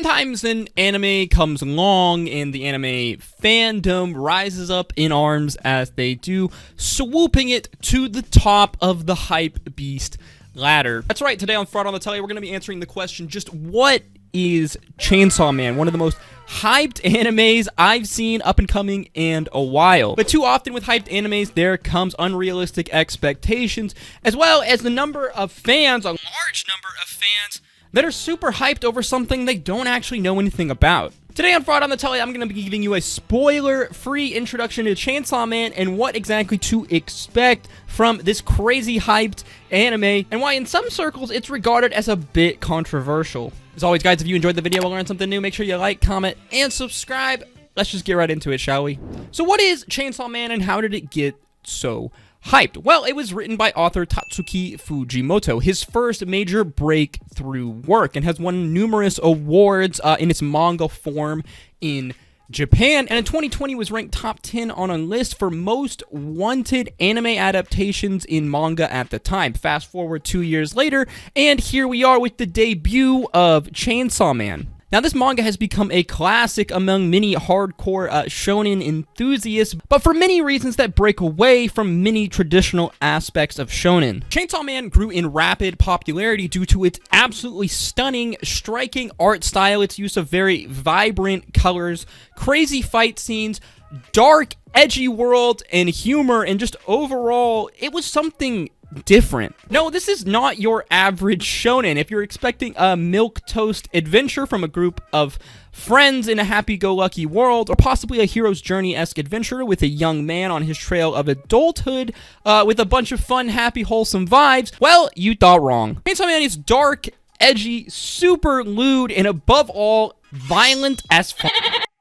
Sometimes an anime comes along and the anime fandom rises up in arms as they do, swooping it to the top of the hype beast ladder. That's right, today on Fraud on the Telly, we're going to be answering the question, just what is Chainsaw Man? One of the most hyped animes I've seen up and coming in a while. But too often with hyped animes, there comes unrealistic expectations, as well as the number of fans, a large number of fans, that are super hyped over something they don't actually know anything about. Today on Fraud on the Telly, I'm going to be giving you a spoiler-free introduction to Chainsaw Man and what exactly to expect from this crazy hyped anime, and why in some circles it's regarded as a bit controversial. As always, guys, if you enjoyed the video and learned something new, make sure you like, comment, and subscribe. Let's just get right into it, shall we? So what is Chainsaw Man and how did it get so hyped? Well, it was written by author Tatsuki Fujimoto, his first major breakthrough work, and has won numerous awards in its manga form in Japan, and in 2020 was ranked top 10 on a list for most wanted anime adaptations in manga at the time. Fast forward 2 years later, and here we are with the debut of Chainsaw Man. Now, this manga has become a classic among many hardcore shonen enthusiasts, but for many reasons that break away from many traditional aspects of shonen. Chainsaw Man grew in rapid popularity due to its absolutely stunning, striking art style, its use of very vibrant colors, crazy fight scenes, dark, edgy world, and humor, and just overall, it was something different. No, this is not your average shonen. If you're expecting a milquetoast adventure from a group of friends in a happy-go-lucky world, or possibly a hero's journey-esque adventure with a young man on his trail of adulthood with a bunch of fun, happy, wholesome vibes, well, you thought wrong. Chainsaw Man is dark, edgy, super lewd, and above all, violent as fuck.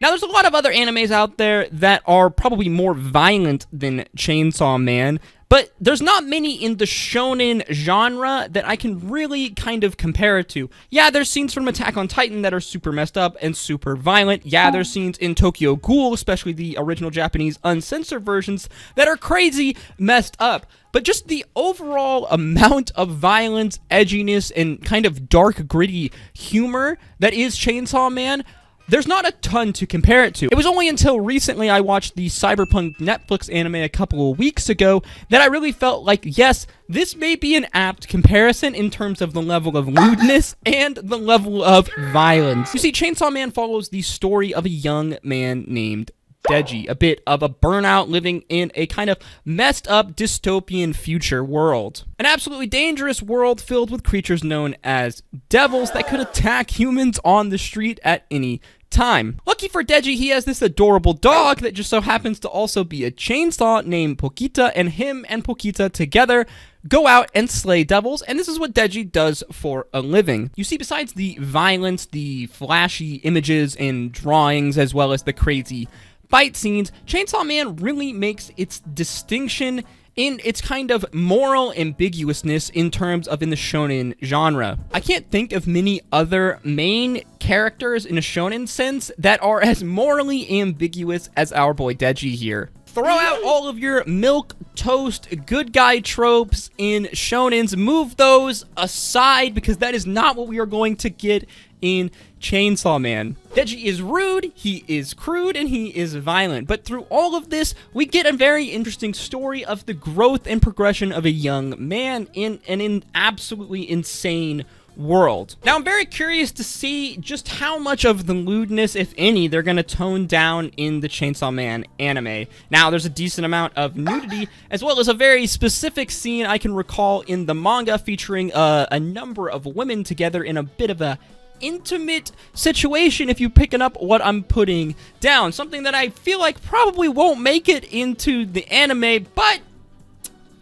Now, there's a lot of other animes out there that are probably more violent than Chainsaw Man, but there's not many in the shonen genre that I can really kind of compare it to. Yeah, there's scenes from Attack on Titan that are super messed up and super violent. Yeah, there's scenes in Tokyo Ghoul, especially the original Japanese uncensored versions, that are crazy messed up. But just the overall amount of violence, edginess, and kind of dark, gritty humor that is Chainsaw Man, there's not a ton to compare it to. It was only until recently I watched the Cyberpunk Netflix anime a couple of weeks ago that I really felt like, yes, this may be an apt comparison in terms of the level of lewdness and the level of violence. You see, Chainsaw Man follows the story of a young man named Deji, a bit of a burnout living in a kind of messed up dystopian future world. An absolutely dangerous world filled with creatures known as devils that could attack humans on the street at any time. Lucky for Deji, he has this adorable dog that just so happens to also be a chainsaw named Pokita, and him and Pokita together go out and slay devils, and this is what Deji does for a living. You see, besides the violence, the flashy images and drawings, as well as the crazy fight scenes, Chainsaw Man really makes its distinction in its kind of moral ambiguousness in terms of in the shonen genre. I can't think of many other main characters in a shonen sense that are as morally ambiguous as our boy Deji here. Throw out all of your milquetoast good guy tropes in shonens, move those aside because that is not what we are going to get in Chainsaw Man. Deji is rude, he is crude, and he is violent, but through all of this, we get a very interesting story of the growth and progression of a young man in an absolutely insane world. Now, I'm very curious to see just how much of the lewdness, if any, they're going to tone down in the Chainsaw Man anime. Now, there's a decent amount of nudity, as well as a very specific scene I can recall in the manga featuring a number of women together in a bit of a intimate situation, if you're picking up what I'm putting down. Something that I feel like probably won't make it into the anime, but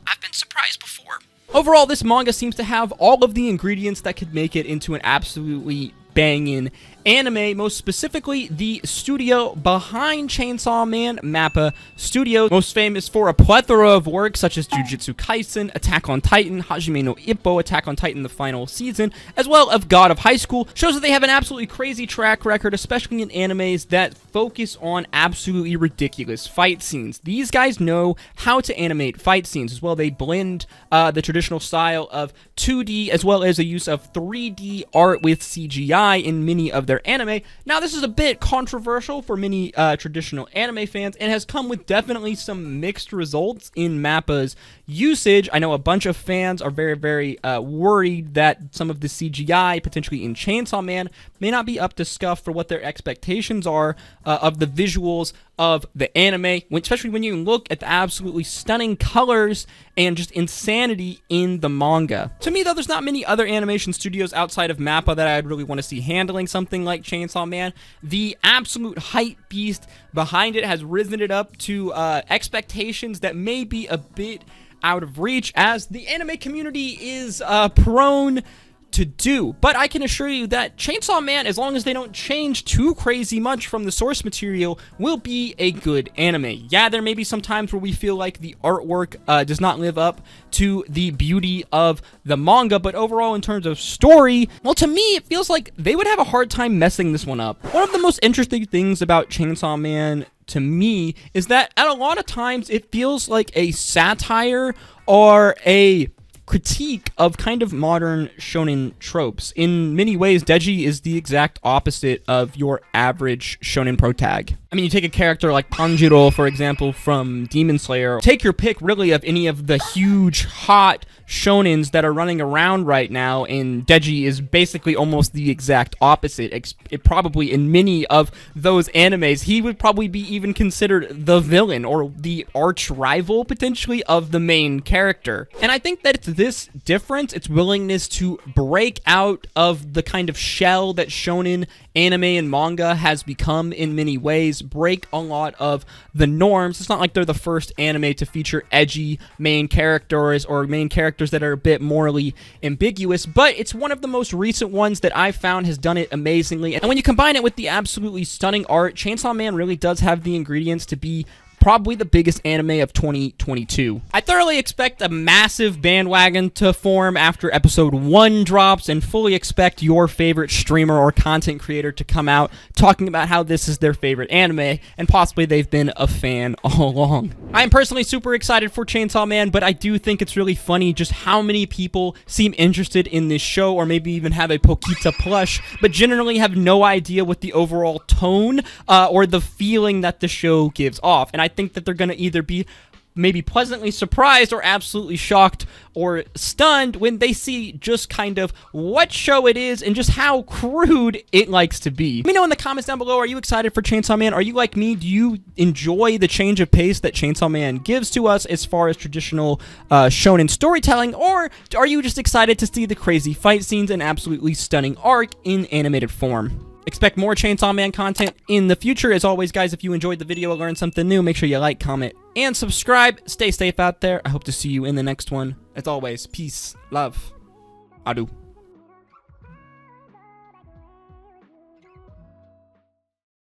I've been surprised before. Overall, this manga seems to have all of the ingredients that could make it into an absolutely banging anime, most specifically the studio behind Chainsaw Man, MAPPA Studios, most famous for a plethora of works such as Jujutsu Kaisen, Attack on Titan, Hajime no Ippo, Attack on Titan the final season, as well as God of High School, shows that they have an absolutely crazy track record, especially in animes that focus on absolutely ridiculous fight scenes. These guys know how to animate fight scenes as well. They blend the traditional style of 2D as well as the use of 3D art with CGI CGI in many of their anime. Now, this is a bit controversial for many traditional anime fans and has come with definitely some mixed results in MAPPA's usage. I know a bunch of fans are very, very worried that some of the CGI, potentially in Chainsaw Man, may not be up to scuff for what their expectations are of the visuals of the anime, especially when you look at the absolutely stunning colors and just insanity in the manga. To me, though, there's not many other animation studios outside of MAPPA that I'd really want to see handling something like Chainsaw Man. The absolute hype beast behind it has risen it up to expectations that may be a bit out of reach, as the anime community is prone to do. But I can assure you that Chainsaw Man, as long as they don't change too crazy much from the source material, will be a good anime. Yeah, there may be some times where we feel like the artwork does not live up to the beauty of the manga, but overall in terms of story, well, to me, it feels like they would have a hard time messing this one up. One of the most interesting things about Chainsaw Man to me is that at a lot of times it feels like a satire or a critique of kind of modern shonen tropes. In many ways, Deji is the exact opposite of your average shonen protag. I mean, you take a character like Tanjiro, for example, from Demon Slayer. Take your pick, really, of any of the huge, hot shonens that are running around right now, and Deji is basically almost the exact opposite. It probably, in many of those animes, he would probably be even considered the villain or the arch rival, potentially, of the main character. And I think that it's this difference, its willingness to break out of the kind of shell that shonen anime and manga has become in many ways, break a lot of the norms. It's not like they're the first anime to feature edgy main characters or main characters that are a bit morally ambiguous, but it's one of the most recent ones that I've found has done it amazingly. And when you combine it with the absolutely stunning art, Chainsaw Man really does have the ingredients to be probably the biggest anime of 2022. I thoroughly expect a massive bandwagon to form after episode 1 drops, and fully expect your favorite streamer or content creator to come out talking about how this is their favorite anime, and possibly they've been a fan all along. I am personally super excited for Chainsaw Man, but I do think it's really funny just how many people seem interested in this show, or maybe even have a Pokita plush, but generally have no idea what the overall tone or the feeling that the show gives off. And I think that they're going to either be maybe pleasantly surprised or absolutely shocked or stunned when they see just kind of what show it is and just how crude it likes to be. Let me know in the comments down below, are you excited for Chainsaw Man? Are you like me? Do you enjoy the change of pace that Chainsaw Man gives to us as far as traditional shonen storytelling, or are you just excited to see the crazy fight scenes and absolutely stunning art in animated form? Expect more Chainsaw Man content in the future. As always, guys, if you enjoyed the video or learned something new, make sure you like, comment, and subscribe. Stay safe out there. I hope to see you in the next one. As always, peace, love, adu.